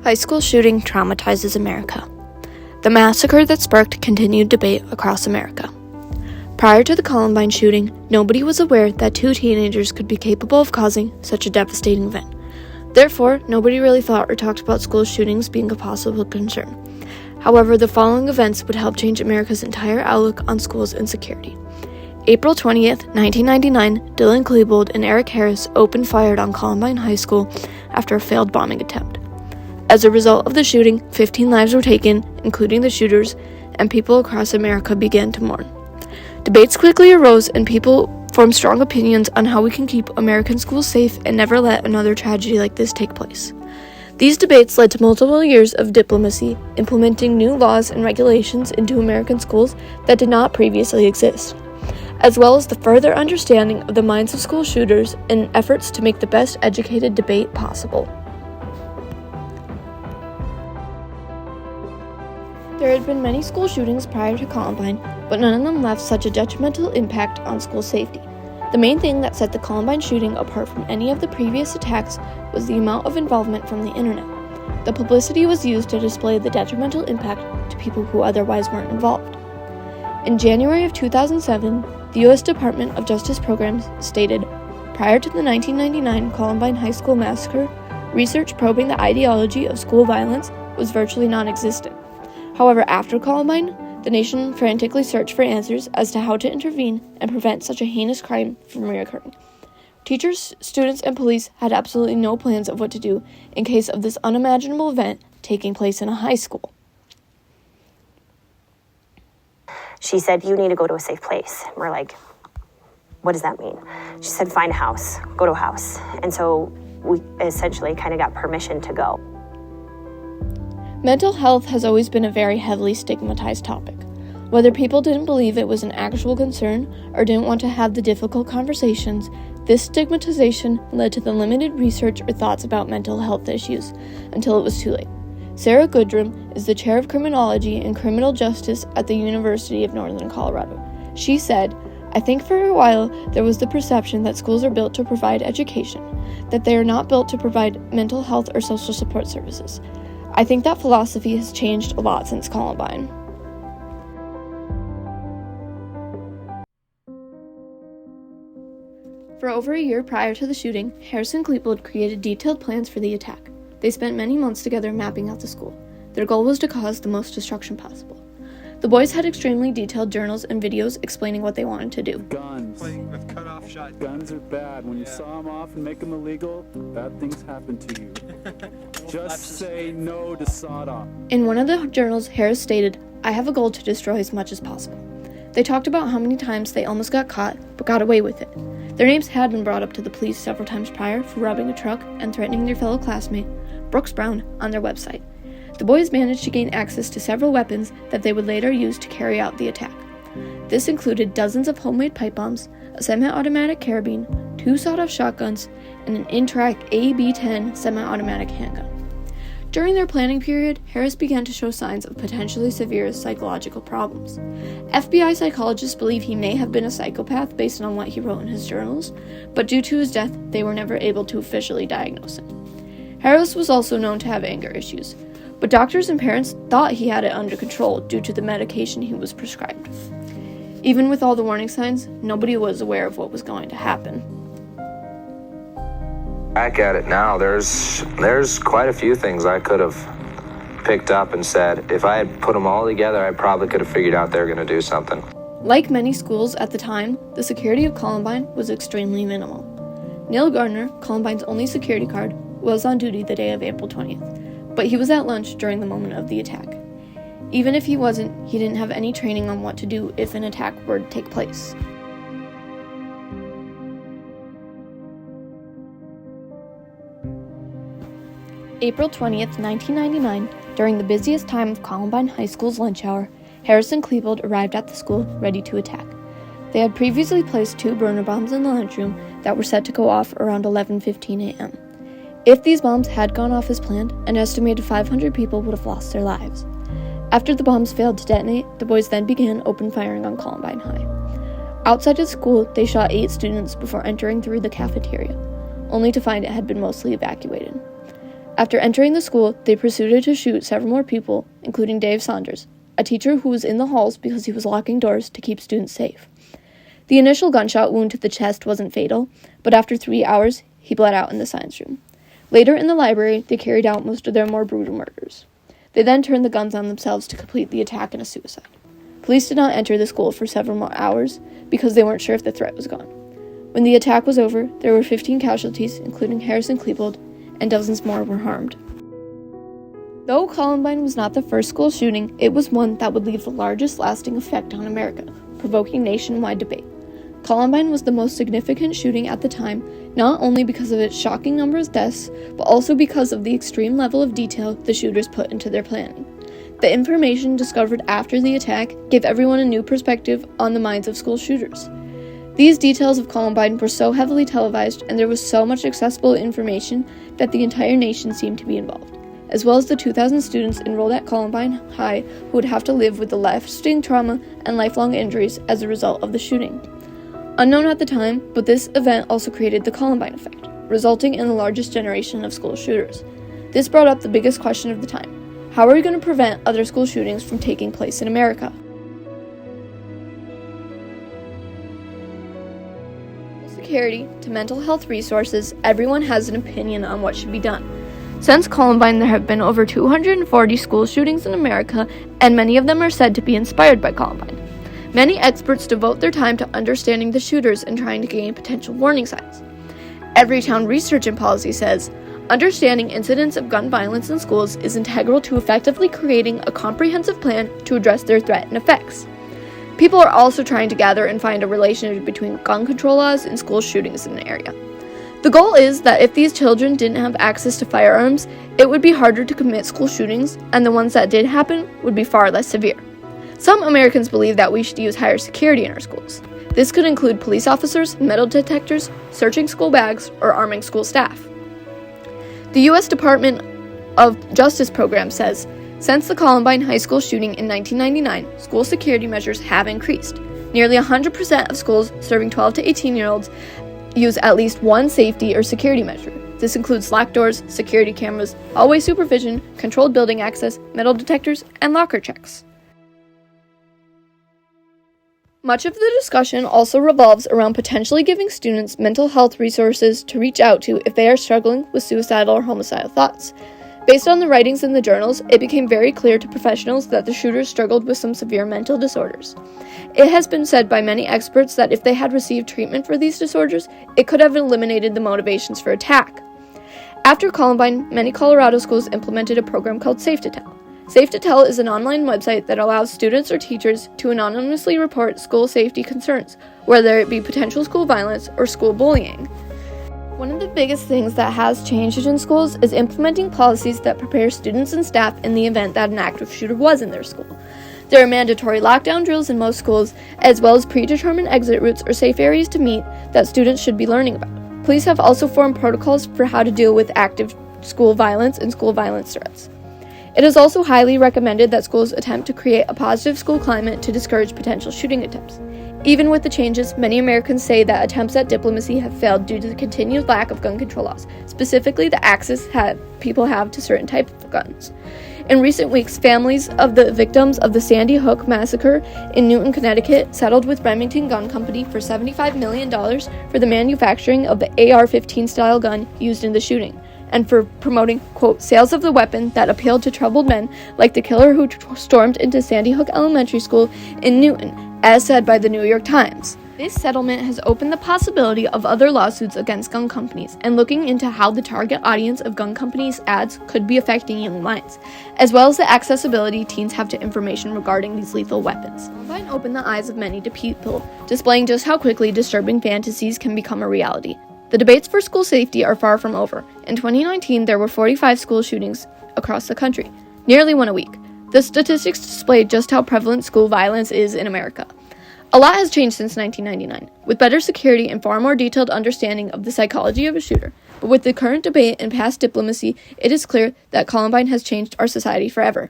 High school shooting traumatizes America. The massacre that sparked continued debate across America. Prior to the Columbine shooting, nobody was aware that two teenagers could be capable of causing such a devastating event. Therefore, nobody really thought or talked about school shootings being a possible concern. However, the following events would help change America's entire outlook on schools and security. April 20th, 1999, Dylan Klebold and Eric Harris opened fire on Columbine High School after a failed bombing attempt. As a result of the shooting, 15 lives were taken, including the shooters, and people across America began to mourn. Debates quickly arose, and people formed strong opinions on how we can keep American schools safe and never let another tragedy like this take place. These debates led to multiple years of diplomacy, implementing new laws and regulations into American schools that did not previously exist, as well as the further understanding of the minds of school shooters in efforts to make the best educated debate possible. There had been many school shootings prior to Columbine, but none of them left such a detrimental impact on school safety. The main thing that set the Columbine shooting apart from any of the previous attacks was the amount of involvement from the internet. The publicity was used to display the detrimental impact to people who otherwise weren't involved. In January of 2007, the U.S. Department of Justice Programs stated, prior to the 1999 Columbine High School massacre, research probing the ideology of school violence was virtually non-existent. However, after Columbine, the nation frantically searched for answers as to how to intervene and prevent such a heinous crime from reoccurring. Teachers, students, and police had absolutely no plans of what to do in case of this unimaginable event taking place in a high school. She said, "You need to go to a safe place." And we're like, "What does that mean?" She said, "Find a house, go to a house." And so we essentially kind of got permission to go. Mental health has always been a very heavily stigmatized topic. Whether people didn't believe it was an actual concern or didn't want to have the difficult conversations, this stigmatization led to the limited research or thoughts about mental health issues until it was too late. Sarah Goodrum is the chair of criminology and criminal justice at the University of Northern Colorado. She said, "I think for a while there was the perception that schools are built to provide education, that they are not built to provide mental health or social support services. I think that philosophy has changed a lot since Columbine." For over a year prior to the shooting, Harris and Klebold created detailed plans for the attack. They spent many months together mapping out the school. Their goal was to cause the most destruction possible. The boys had extremely detailed journals and videos explaining what they wanted to do. Guns. Playing with cut-off shotguns. Guns are bad. When you saw them off and make them illegal, bad things happen to you. Just say no to sawed-off. In one of the journals, Harris stated, "I have a goal to destroy as much as possible." They talked about how many times they almost got caught, but got away with it. Their names had been brought up to the police several times prior for robbing a truck and threatening their fellow classmate, Brooks Brown, on their website. The boys managed to gain access to several weapons that they would later use to carry out the attack. This included dozens of homemade pipe bombs, a semi-automatic carabine, 2 sawed-off shotguns, and an Interac AB-10 semi-automatic handgun. During their planning period, Harris began to show signs of potentially severe psychological problems. FBI psychologists believe he may have been a psychopath based on what he wrote in his journals, but due to his death, they were never able to officially diagnose him. Harris was also known to have anger issues, but doctors and parents thought he had it under control due to the medication he was prescribed. Even with all the warning signs, nobody was aware of what was going to happen. Back at it now, there's quite a few things I could have picked up and said, if I had put them all together, I probably could have figured out they were going to do something. Like many schools at the time, the security of Columbine was extremely minimal. Neil Gardner, Columbine's only security guard, was on duty the day of April 20th, but he was at lunch during the moment of the attack. Even if he wasn't, he didn't have any training on what to do if an attack were to take place. April 20th, 1999, during the busiest time of Columbine High School's lunch hour, Harris and Klebold arrived at the school ready to attack. They had previously placed 2 burner bombs in the lunchroom that were set to go off around 11:15 a.m. If these bombs had gone off as planned, an estimated 500 people would have lost their lives. After the bombs failed to detonate, the boys then began open firing on Columbine High. Outside of school, they shot 8 students before entering through the cafeteria, only to find it had been mostly evacuated. After entering the school, they proceeded to shoot several more people, including Dave Saunders, a teacher who was in the halls because he was locking doors to keep students safe. The initial gunshot wound to the chest wasn't fatal, but after 3 hours, he bled out in the science room. Later in the library, they carried out most of their more brutal murders. They then turned the guns on themselves to complete the attack in a suicide. Police did not enter the school for several more hours because they weren't sure if the threat was gone. When the attack was over, there were 15 casualties, including Harrison Klebold, and dozens more were harmed. Though Columbine was not the first school shooting, it was one that would leave the largest lasting effect on America, provoking nationwide debate. Columbine was the most significant shooting at the time, not only because of its shocking number of deaths, but also because of the extreme level of detail the shooters put into their planning. The information discovered after the attack gave everyone a new perspective on the minds of school shooters. These details of Columbine were so heavily televised, and there was so much accessible information that the entire nation seemed to be involved, as well as the 2,000 students enrolled at Columbine High who would have to live with the lasting trauma and lifelong injuries as a result of the shooting. Unknown at the time, but this event also created the Columbine effect, resulting in the largest generation of school shooters. This brought up the biggest question of the time: how are we going to prevent other school shootings from taking place in America? Security to mental health resources, everyone has an opinion on what should be done. Since Columbine, there have been over 240 school shootings in America, and many of them are said to be inspired by Columbine. Many experts devote their time to understanding the shooters and trying to gain potential warning signs. Everytown Research and Policy says, understanding incidents of gun violence in schools is integral to effectively creating a comprehensive plan to address their threat and effects. People are also trying to gather and find a relationship between gun control laws and school shootings in the area. The goal is that if these children didn't have access to firearms, it would be harder to commit school shootings, and the ones that did happen would be far less severe. Some Americans believe that we should use higher security in our schools. This could include police officers, metal detectors, searching school bags, or arming school staff. The U.S. Department of Justice program says, since the Columbine High School shooting in 1999, school security measures have increased. Nearly 100% of schools serving 12 to 18-year-olds use at least one safety or security measure. This includes locked doors, security cameras, hallway supervision, controlled building access, metal detectors, and locker checks. Much of the discussion also revolves around potentially giving students mental health resources to reach out to if they are struggling with suicidal or homicidal thoughts. Based on the writings in the journals, it became very clear to professionals that the shooters struggled with some severe mental disorders. It has been said by many experts that if they had received treatment for these disorders, it could have eliminated the motivations for attack. After Columbine, many Colorado schools implemented a program called Safe to Tell. Safe to Tell is an online website that allows students or teachers to anonymously report school safety concerns, whether it be potential school violence or school bullying. One of the biggest things that has changed in schools is implementing policies that prepare students and staff in the event that an active shooter was in their school. There are mandatory lockdown drills in most schools, as well as predetermined exit routes or safe areas to meet that students should be learning about. Police have also formed protocols for how to deal with active school violence and school violence threats. It is also highly recommended that schools attempt to create a positive school climate to discourage potential shooting attempts. Even with the changes, many Americans say that attempts at diplomacy have failed due to the continued lack of gun control laws, specifically the access people have to certain types of guns. In recent weeks, families of the victims of the Sandy Hook Massacre in Newton, Connecticut, settled with Remington Gun Company for $75 million for the manufacturing of the AR-15 style gun used in the shooting, and for promoting, quote, sales of the weapon that appealed to troubled men like the killer who stormed into Sandy Hook Elementary School in Newton, as said by the New York Times. This settlement has opened the possibility of other lawsuits against gun companies and looking into how the target audience of gun companies' ads could be affecting young minds, as well as the accessibility teens have to information regarding these lethal weapons. Columbine opened the eyes of many to people, displaying just how quickly disturbing fantasies can become a reality. The debates for school safety are far from over. In 2019, there were 45 school shootings across the country, nearly one a week. The statistics display just how prevalent school violence is in America. A lot has changed since 1999, with better security and far more detailed understanding of the psychology of a shooter. But with the current debate and past diplomacy, it is clear that Columbine has changed our society forever.